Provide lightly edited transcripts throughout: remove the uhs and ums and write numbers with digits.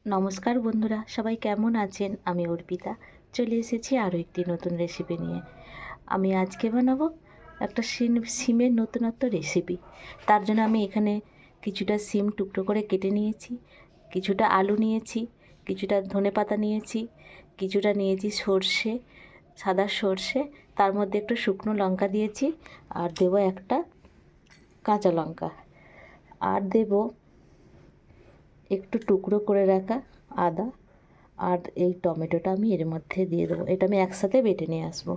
নমস্কার বন্ধুরা, সবাই কেমন আছেন? আমি অর্পিতা চলে এসেছি আরও একটি নতুন রেসিপি নিয়ে। আমি আজকে বানাবো একটা সিমের নতুনত্ব রেসিপি। তার জন্য আমি এখানে কিছুটা সিম টুকরো করে কেটে নিয়েছি, কিছুটা আলু নিয়েছি, কিছুটা ধনেপাতা নিয়েছি, কিছুটা নিয়েছি সর্ষে, সাদা সর্ষে, তার মধ্যে একটু শুকনো লঙ্কা দিয়েছি, আর দেবো একটা কাঁচা লঙ্কা, আর দেবো একটু টুকরো করে রাখা আদা, আর এই টমেটোটা আমি এর মধ্যে দিয়ে দেবো। এটা আমি একসাথে বেটে নিয়ে আসবো।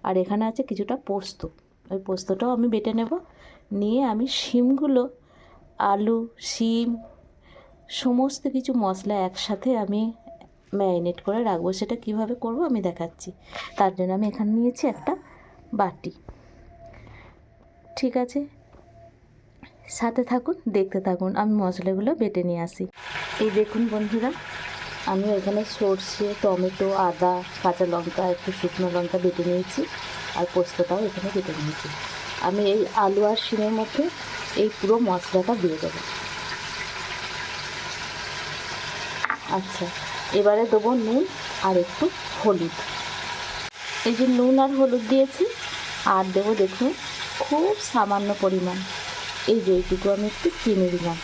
আর এখানে আছে কিছুটা পোস্ত, ওই পোস্তটাও আমি বেটে নেব। নিয়ে আমি শিমগুলো, আলু, শিম, সমস্ত কিছু মশলা একসাথে আমি ম্যারিনেট করে রাখবো। সেটা কিভাবে করব আমি দেখাচ্ছি। তার জন্য আমি এখানে নিয়েছি একটা বাটি। ঠিক আছে, সাথে থাকুন, দেখতে থাকুন, আমি মশলাগুলো বেটে নিয়ে আসি। এই দেখুন বন্ধুরা, আমি এখানে সর্ষে, টমেটো, আদা, কাঁচা লঙ্কা, একটু শুকনো লঙ্কা বেটে নিয়েছি, আর পোস্তটাও এখানে বেটে নিয়েছি। আমি এই আলু আর শিমের মধ্যে এই পুরো মশলাটা দিয়ে দেবো। আচ্ছা, এবারে দেবো নুন আর একটু হলুদ। এই যে নুন আর হলুদ দিয়েছি, আর দেবো দেখুন খুব সামান্য পরিমাণ এই যে এইটুকু আমি একটু চিনি দিলাম।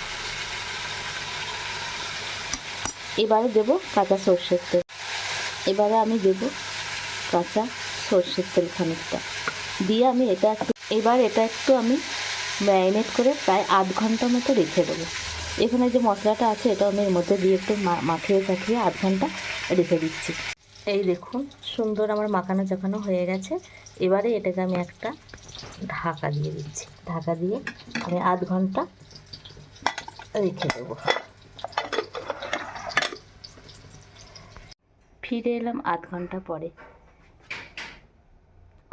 এবারে দেবো কাঁচা সর্ষের তেল। এবারে আমি দেবো কাঁচা সর্ষের তেল খানিকটা দিয়ে আমি এটা একটু আমি ম্যারিনেট করে প্রায় আধ ঘন্টা মতো রেখে দেবো। এখানে যে মশলাটা আছে এটা আমি এর মধ্যে দিয়ে একটু মাখিয়ে আধ ঘন্টা রেখে দিচ্ছি। এই দেখুন সুন্দর আমার মাখানো চাখানো হয়ে গেছে। এবারে এটাকে আমি একটা ঢাকা দিয়ে দিচ্ছি। ঢাকা দিয়ে আমি আধ ঘন্টা রেখে দেবো। ফিরে এলাম আধ ঘন্টা পরে।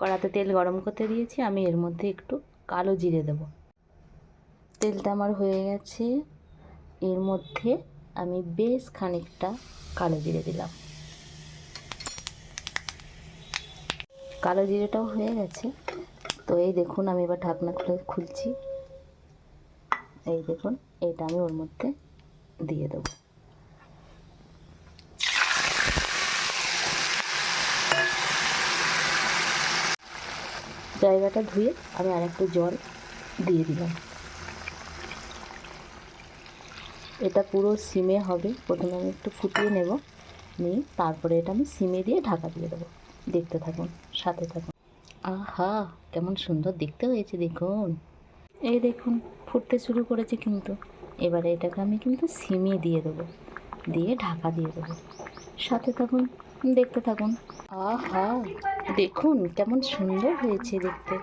কড়াতে তেল গরম করতে দিয়েছি, আমি এর মধ্যে একটু কালো জিরে দেব। তেলটা আমার হয়ে গেছে, এর মধ্যে আমি বেশ খানিকটা কালো জিরে দিলাম। কালো জিরেটাও হয়ে গেছে। তো এই দেখুন আমি এবার ঢাকনা খুলছি। এই দেখুন এটা আমি ওর মধ্যে দিয়ে দেবো। জায়গাটা ধুয়ে আমি আর একটু জল দিয়ে দিলাম। এটা পুরো সিমে হবে। প্রথমে আমি একটু ফুটিয়ে নেব, নিয়ে তারপরে এটা আমি সিমে দিয়ে ঢাকা দিয়ে দেবো। দেখতে থাকুন, সাথে থাকুন। আহা, কেমন সুন্দর দেখতে হয়েছে দেখুন। এই দেখুন ফুটতে শুরু করেছে কিন্তু। এবারে এটাকে আমি কিন্তু সিমে দিয়ে দেবো, দিয়ে ঢাকা দিয়ে দেবো। সাথে থাকুন, দেখতে থাকুন। আহা, দেখুন কেমন সুন্দর হয়েছে দেখতে।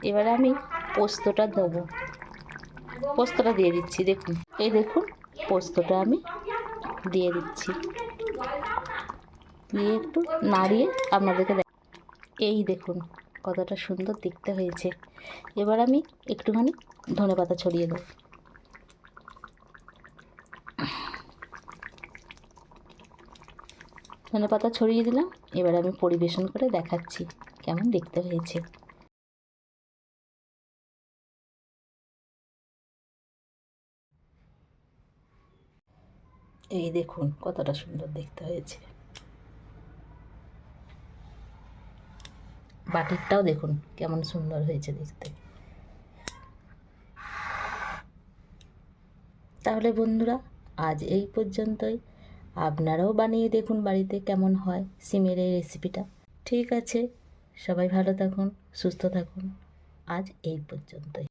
এবারে আমি পোস্তটা দেবো। পোস্তটা দিয়ে দিচ্ছি। দেখুন, এই দেখুন পোস্তটা আমি দিয়ে দিচ্ছি, দিয়ে একটু নাড়িয়ে আপনাদেরকে এই দেখুন কতটা সুন্দর দেখতে হয়েছে। এবার আমি একটুখানি ধনেপাতা ছড়িয়ে দেব। ধনেপাতা ছড়িয়ে দিলাম। এবার আমি পরিবেশন করে দেখাচ্ছি কেমন দেখতে হয়েছে। এই দেখুন কতটা সুন্দর দেখতে হয়েছে। বাটিরটাও দেখুন কেমন সুন্দর হয়েছে দেখতে। তাহলে বন্ধুরা আজ এই পর্যন্তই। আপনারাও বানিয়ে দেখুন বাড়িতে কেমন হয় সিমের এই রেসিপিটা। ঠিক আছে, সবাই ভালো থাকুন, সুস্থ থাকুন। আজ এই পর্যন্তই।